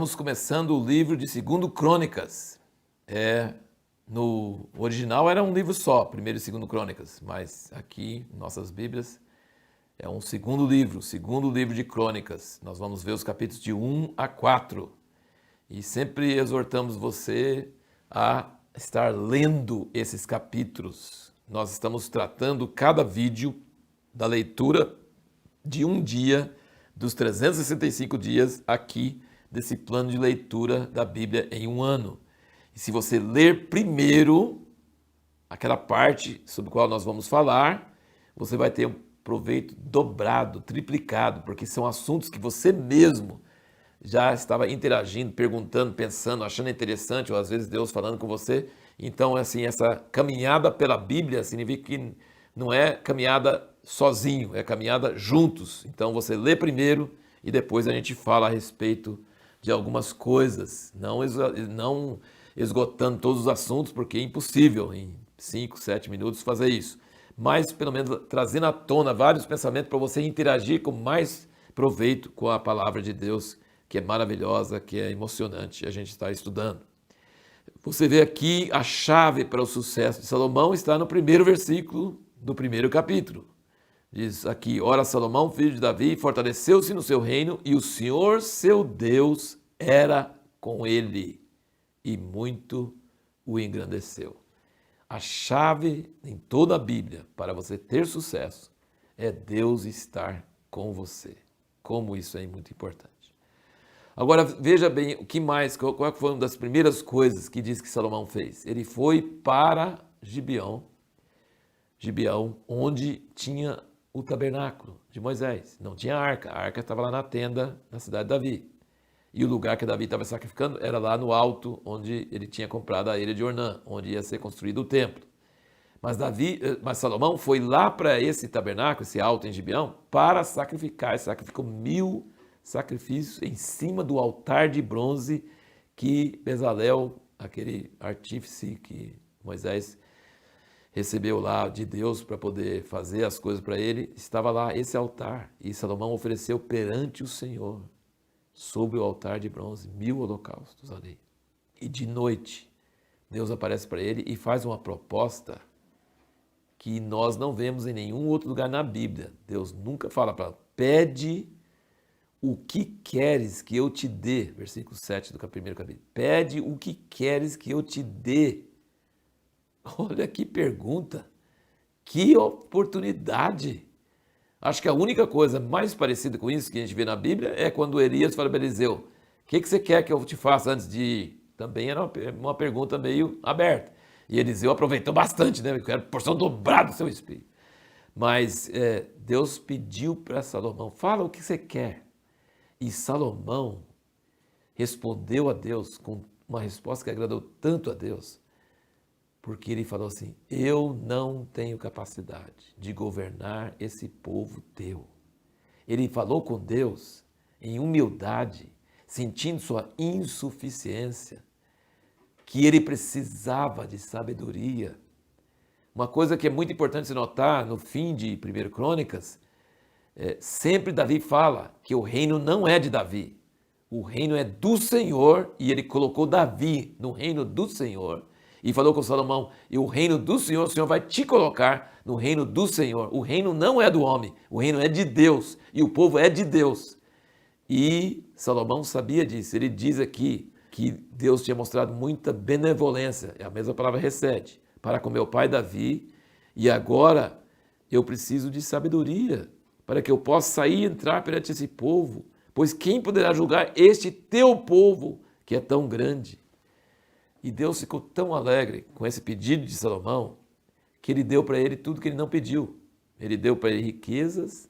Estamos começando o livro de 2 Crônicas. No original era um livro só, 1º e 2 Crônicas, mas aqui, em nossas Bíblias, é um segundo livro, o segundo livro de Crônicas. Nós vamos ver os capítulos de 1 a 4. E sempre exortamos você a estar lendo esses capítulos. Nós estamos tratando cada vídeo da leitura de um dia dos 365 dias aqui desse plano de leitura da Bíblia em um ano. E se você ler primeiro aquela parte sobre a qual nós vamos falar, você vai ter um proveito dobrado, triplicado, porque são assuntos que você mesmo já estava interagindo, perguntando, pensando, achando interessante, ou às vezes Deus falando com você. Então, assim, essa caminhada pela Bíblia significa que não é caminhada sozinho, é caminhada juntos. Então, você lê primeiro e depois a gente fala a respeito de algumas coisas, não esgotando todos os assuntos, porque é impossível em 5, 7 minutos fazer isso. Mas, pelo menos, trazendo à tona vários pensamentos para você interagir com mais proveito com a palavra de Deus, que é maravilhosa, que é emocionante, a gente está estudando. Você vê aqui a chave para o sucesso de Salomão está no primeiro versículo do primeiro capítulo. Diz aqui: ora, Salomão, filho de Davi, fortaleceu-se no seu reino e o Senhor, seu Deus, era com ele e muito o engrandeceu. A chave em toda a Bíblia para você ter sucesso é Deus estar com você. Como isso é muito importante. Agora veja bem o que mais, qual foi uma das primeiras coisas que diz que Salomão fez. Ele foi para Gibeão, onde tinha o tabernáculo de Moisés. Não tinha a arca estava lá na tenda na cidade de Davi. E o lugar que Davi estava sacrificando era lá no alto, onde ele tinha comprado a ilha de Ornã, onde ia ser construído o templo. Mas Salomão foi lá para esse tabernáculo, esse alto em Gibeão, para sacrificar. Ele sacrificou 1000 sacrifícios em cima do altar de bronze que Bezalel, aquele artífice que Moisés recebeu lá de Deus para poder fazer as coisas para ele, estava lá esse altar. E Salomão ofereceu perante o Senhor, sobre o altar de bronze, 1000 holocaustos ali. E de noite, Deus aparece para ele e faz uma proposta que nós não vemos em nenhum outro lugar na Bíblia. Deus nunca fala para ele: pede o que queres que eu te dê. Versículo 7 do primeiro capítulo. Pede o que queres que eu te dê. Olha que pergunta, que oportunidade. Acho que a única coisa mais parecida com isso que a gente vê na Bíblia é quando Elias fala para Eliseu: o que você quer que eu te faça antes de ir? Também era uma pergunta meio aberta. E Eliseu aproveitou bastante, né? Eu quero porção dobrada do seu espírito. Mas Deus pediu para Salomão: fala o que você quer. E Salomão respondeu a Deus com uma resposta que agradou tanto a Deus, porque ele falou assim: eu não tenho capacidade de governar esse povo teu. Ele falou com Deus em humildade, sentindo sua insuficiência, que ele precisava de sabedoria. Uma coisa que é muito importante se notar no fim de 1 Crônicas, sempre Davi fala que o reino não é de Davi, o reino é do Senhor, e ele colocou Davi no reino do Senhor. E falou com Salomão: e o reino do Senhor, o Senhor vai te colocar no reino do Senhor. O reino não é do homem, o reino é de Deus, e o povo é de Deus. E Salomão sabia disso. Ele diz aqui que Deus tinha mostrado muita benevolência, é a mesma palavra recede, para com meu pai Davi, e agora eu preciso de sabedoria, para que eu possa sair e entrar perante esse povo, pois quem poderá julgar este teu povo, que é tão grande? E Deus ficou tão alegre com esse pedido de Salomão, que ele deu para ele tudo que ele não pediu. Ele deu para ele riquezas,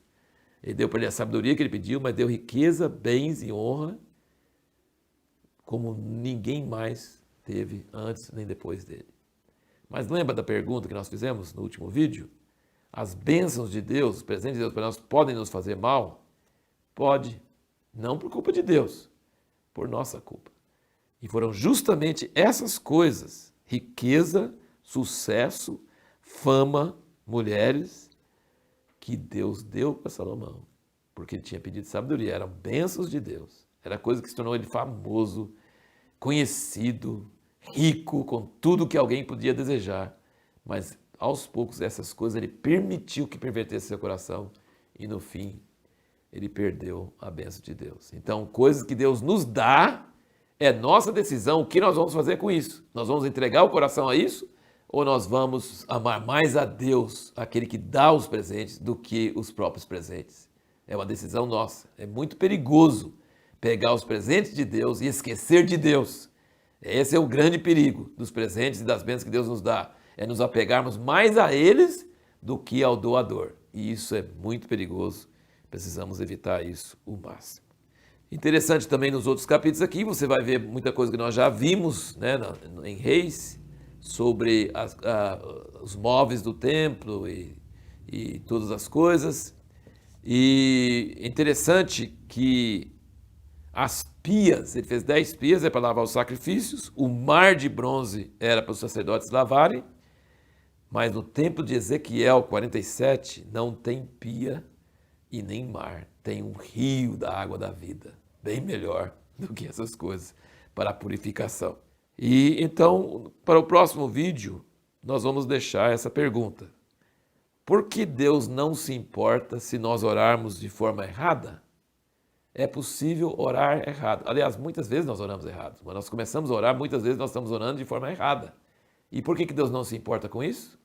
ele deu para ele a sabedoria que ele pediu, mas deu riqueza, bens e honra, como ninguém mais teve antes nem depois dele. Mas lembra da pergunta que nós fizemos no último vídeo? As bênçãos de Deus, os presentes de Deus para nós, podem nos fazer mal? Pode. Não por culpa de Deus, por nossa culpa. E foram justamente essas coisas, riqueza, sucesso, fama, mulheres, que Deus deu para Salomão, porque ele tinha pedido sabedoria, eram bênçãos de Deus. Era coisa que se tornou ele famoso, conhecido, rico, com tudo que alguém podia desejar. Mas aos poucos essas coisas ele permitiu que pervertesse seu coração e no fim ele perdeu a bênção de Deus. Então, coisas que Deus nos dá, é nossa decisão o que nós vamos fazer com isso. Nós vamos entregar o coração a isso ou nós vamos amar mais a Deus, aquele que dá os presentes, do que os próprios presentes. É uma decisão nossa. É muito perigoso pegar os presentes de Deus e esquecer de Deus. Esse é o grande perigo dos presentes e das bênçãos que Deus nos dá. É nos apegarmos mais a eles do que ao doador. E isso é muito perigoso. Precisamos evitar isso o máximo. Interessante também nos outros capítulos aqui, você vai ver muita coisa que nós já vimos, né, em Reis, sobre os móveis do templo e todas as coisas. E é interessante que as pias, ele fez 10 pias, é para lavar os sacrifícios, o mar de bronze era para os sacerdotes lavarem, mas no templo de Ezequiel 47 não tem pia e nem mar, tem um rio da água da vida, bem melhor do que essas coisas para a purificação. E então, para o próximo vídeo, nós vamos deixar essa pergunta. Por que Deus não se importa se nós orarmos de forma errada? É possível orar errado. Aliás, muitas vezes nós oramos errado. Quando nós começamos a orar, muitas vezes nós estamos orando de forma errada. E por que Deus não se importa com isso?